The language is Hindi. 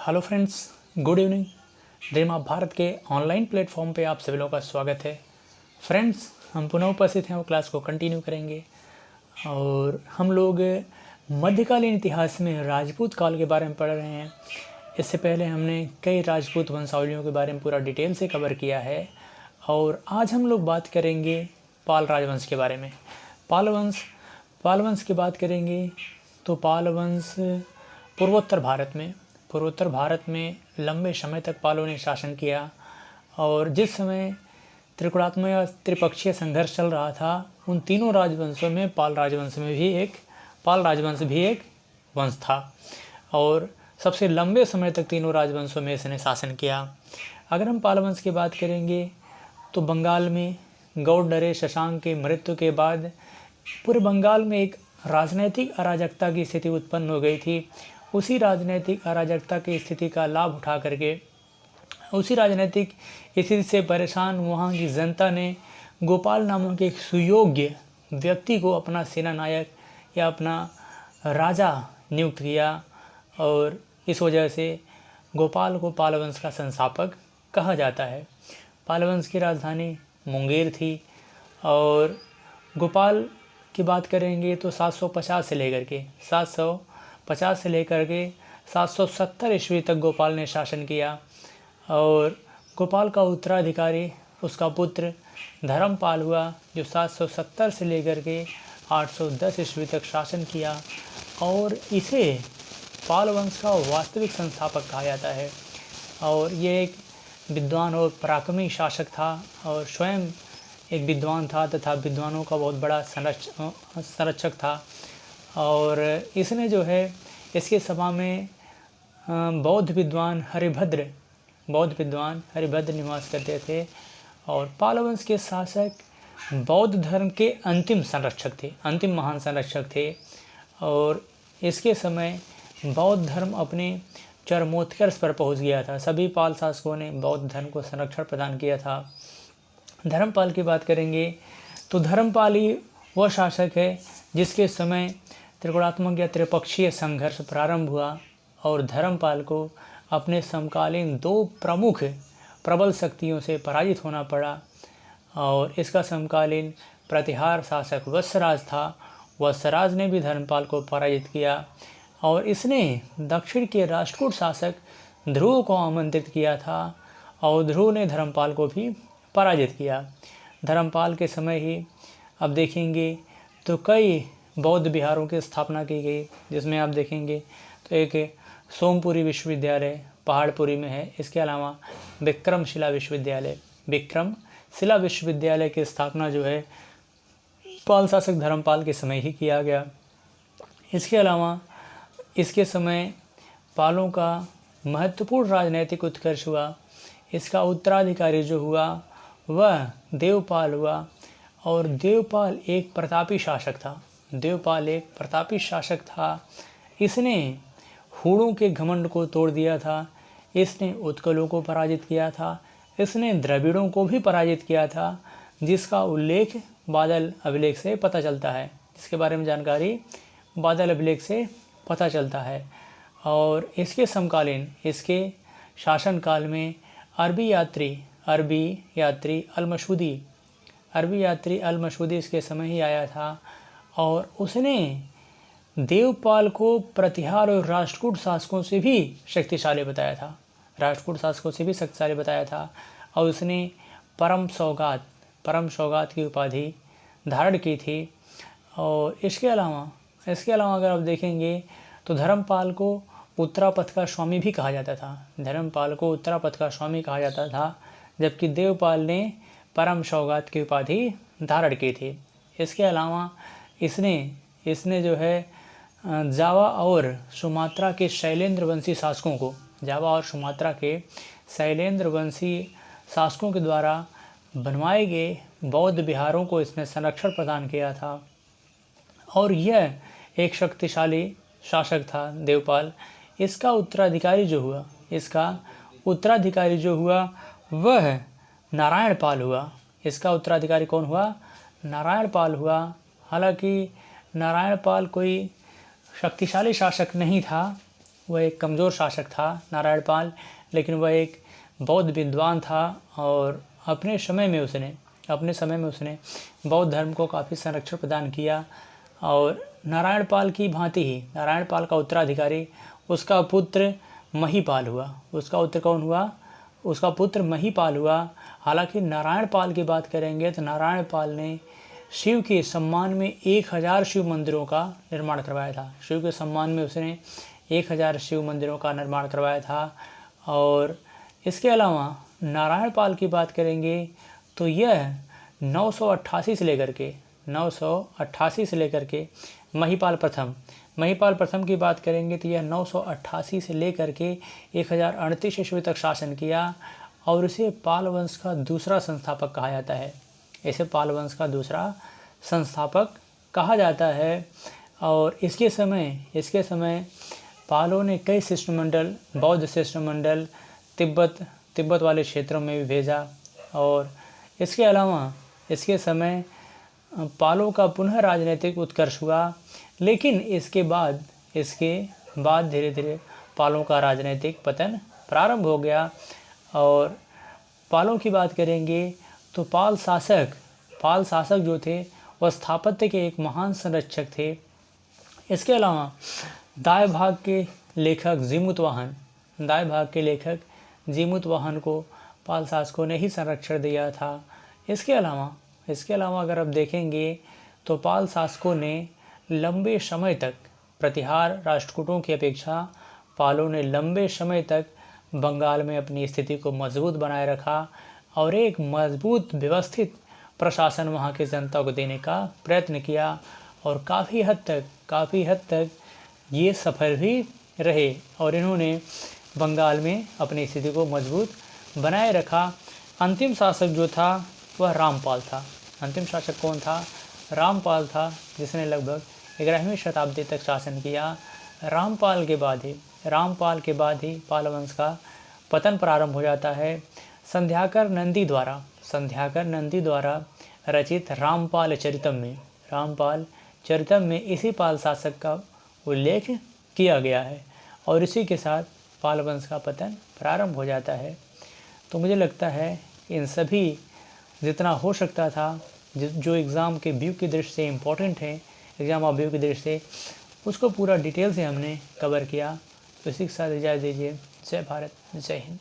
Hello friends, good evening. Dream of Bharat के ऑनलाइन प्लेटफॉर्म पे आप सभी लोगों का स्वागत है। फ्रेंड्स, हम पुनः उपस्थित हैं और क्लास को कंटिन्यू करेंगे। और हम लोग मध्यकालीन इतिहास में राजपूत काल के बारे में पढ़ रहे हैं। इससे पहले हमने कई राजपूत वंशावलियों के बारे में पूरा डिटेल से कवर किया है और आज हम लोग बात करेंगे पाल राजवंश के बारे में। पाल वंश की बात करेंगे तो पाल वंश पूर्वोत्तर भारत में लंबे समय तक पालों ने शासन किया और जिस समय त्रिकोणात्मक या त्रिपक्षीय संघर्ष चल रहा था उन तीनों राजवंशों में पाल राजवंश भी एक वंश था और सबसे लंबे समय तक तीनों राजवंशों में इसने शासन किया। अगर हम पाल वंश की बात करेंगे तो बंगाल में गौड़ शशांक के मृत्यु के बाद पूरे बंगाल में एक राजनैतिक अराजकता की स्थिति उत्पन्न हो गई थी। उसी राजनैतिक अराजकता की स्थिति का लाभ उठा करके उसी राजनैतिक स्थिति से परेशान वहाँ की जनता ने गोपाल नामक एक सुयोग्य व्यक्ति को अपना सेनानायक या अपना राजा नियुक्त किया और इस वजह से गोपाल को पाल वंश का संस्थापक कहा जाता है। पाल वंश की राजधानी मुंगेर थी और गोपाल की बात करेंगे तो 750 से लेकर के 770 ईस्वी तक गोपाल ने शासन किया और गोपाल का उत्तराधिकारी उसका पुत्र धर्मपाल हुआ जो 770 से लेकर के 810 ईस्वी तक शासन किया और इसे पाल वंश का वास्तविक संस्थापक कहा जाता है। और ये एक विद्वान और पराक्रमी शासक था और स्वयं एक विद्वान था तथा विद्वानों का बहुत बड़ा संरक्षक था। और इसने जो है इसके सभा में बौद्ध विद्वान हरिभद्र निवास करते थे और पाल वंश के शासक बौद्ध धर्म के अंतिम महान संरक्षक थे और इसके समय बौद्ध धर्म अपने चरमोत्कर्ष पर पहुंच गया था। सभी पाल शासकों ने बौद्ध धर्म को संरक्षण प्रदान किया था। धर्मपाल की बात करेंगे तो धर्मपाल ही वह शासक है जिसके समय त्रिकोणात्मक या त्रिपक्षीय संघर्ष प्रारंभ हुआ और धर्मपाल को अपने समकालीन दो प्रमुख प्रबल शक्तियों से पराजित होना पड़ा और इसका समकालीन प्रतिहार शासक वत्सराज था। वत्सराज ने भी धर्मपाल को पराजित किया और इसने दक्षिण के राष्ट्रकूट शासक ध्रुव को आमंत्रित किया था और ध्रुव ने धर्मपाल को भी पराजित किया। धर्मपाल के समय ही अब देखेंगे तो कई बौद्ध विहारों की स्थापना की गई, जिसमें आप देखेंगे तो एक सोमपुरी विश्वविद्यालय पहाड़पुरी में है। इसके अलावा विक्रमशिला विश्वविद्यालय की स्थापना जो है पाल शासक धर्मपाल के समय ही किया गया। इसके अलावा इसके समय पालों का महत्वपूर्ण राजनैतिक उत्कर्ष हुआ। इसका उत्तराधिकारी जो हुआ वह देवपाल हुआ और देवपाल एक प्रतापी शासक था। इसने हूणों के घमंड को तोड़ दिया था। इसने उत्कलों को पराजित किया था। इसने द्रविड़ों को भी पराजित किया था, जिसका उल्लेख बादल अभिलेख से पता चलता है, जिसके बारे में जानकारी बादल अभिलेख से पता चलता है। और इसके समकालीन इसके शासनकाल में अरबी यात्री अल-मशूदी इसके समय ही आया था और उसने देवपाल को प्रतिहार और राष्ट्रकूट शासकों से भी शक्तिशाली बताया था और उसने परम सौगात की उपाधि धारण की थी। और इसके अलावा अगर आप देखेंगे तो धर्मपाल को उत्तरापथ का स्वामी भी कहा जाता था, जबकि देवपाल ने परम सौगात की उपाधि धारण की थी। इसके अलावा इसने जो है जावा और सुमात्रा के शैलेंद्र वंशी शासकों के द्वारा बनवाए गए बौद्ध विहारों को इसने संरक्षण प्रदान किया था और यह एक शक्तिशाली शासक था देवपाल। इसका उत्तराधिकारी जो हुआ वह नारायणपाल हुआ। इसका उत्तराधिकारी कौन हुआ? नारायणपाल हुआ। हालांकि नारायणपाल कोई शक्तिशाली शासक नहीं था, वह एक कमज़ोर शासक था नारायण पाल, लेकिन वह एक बौद्ध विद्वान था और अपने समय में उसने बौद्ध धर्म को काफ़ी संरक्षण प्रदान किया। और नारायण पाल की भांति ही नारायण पाल का उत्तराधिकारी उसका पुत्र महीपाल हुआ। उसका उत्तर कौन हुआ? उसका पुत्र महीपाल हुआ। हालांकि नारायण पाल की बात करेंगे तो नारायण पाल ने शिव के सम्मान में 1000 शिव मंदिरों का निर्माण करवाया था। शिव के सम्मान में उसने 1000 शिव मंदिरों का निर्माण करवाया था। और इसके अलावा नारायण पाल की बात करेंगे तो यह 988 से लेकर के महीपाल प्रथम की बात करेंगे तो यह 988 से लेकर के 1038 ईस्वी तक शासन किया और इसे पाल वंश का दूसरा संस्थापक कहा जाता है। इसे पाल वंश का दूसरा संस्थापक कहा जाता है। और इसके समय पालों ने कई शिष्टमंडल, बौद्ध शिष्टमंडल तिब्बत वाले क्षेत्रों में भी भेजा। और इसके अलावा इसके समय पालों का पुनः राजनीतिक उत्कर्ष हुआ, लेकिन इसके बाद धीरे धीरे पालों का राजनीतिक पतन प्रारंभ हो गया। और पालों की बात करेंगे तो पाल शासक जो थे वह स्थापत्य के एक महान संरक्षक थे। इसके अलावा दाएं भाग के लेखक जीमूतवाहन को पाल शासकों ने ही संरक्षण दिया था। इसके अलावा अगर आप देखेंगे तो पाल शासकों ने लंबे समय तक प्रतिहार राष्ट्रकूटों की अपेक्षा पालों ने लंबे समय तक बंगाल में अपनी स्थिति को मजबूत बनाए रखा और एक मजबूत व्यवस्थित प्रशासन वहाँ की जनता को देने का प्रयत्न किया। और काफ़ी हद तक ये सफल भी रहे और इन्होंने बंगाल में अपनी स्थिति को मजबूत बनाए रखा। अंतिम शासक जो था वह रामपाल था। अंतिम शासक कौन था? रामपाल था, जिसने लगभग 11वीं शताब्दी तक शासन किया। रामपाल के बाद ही पाल वंश का पतन प्रारंभ हो जाता है। संध्याकर नंदी द्वारा रचित रामपाल चरितम में इसी पाल शासक का उल्लेख किया गया है और इसी के साथ पाल वंश का पतन प्रारंभ हो जाता है। तो मुझे लगता है इन सभी जितना हो सकता था जो एग्ज़ाम के व्यू की दृष्टि से इम्पोर्टेंट है, एग्ज़ाम ऑफ व्यू की दृष्टि से, उसको पूरा डिटेल से हमने कवर किया। तो इसी के साथ इजाज़त दीजिए। जय भारत, जय हिंद।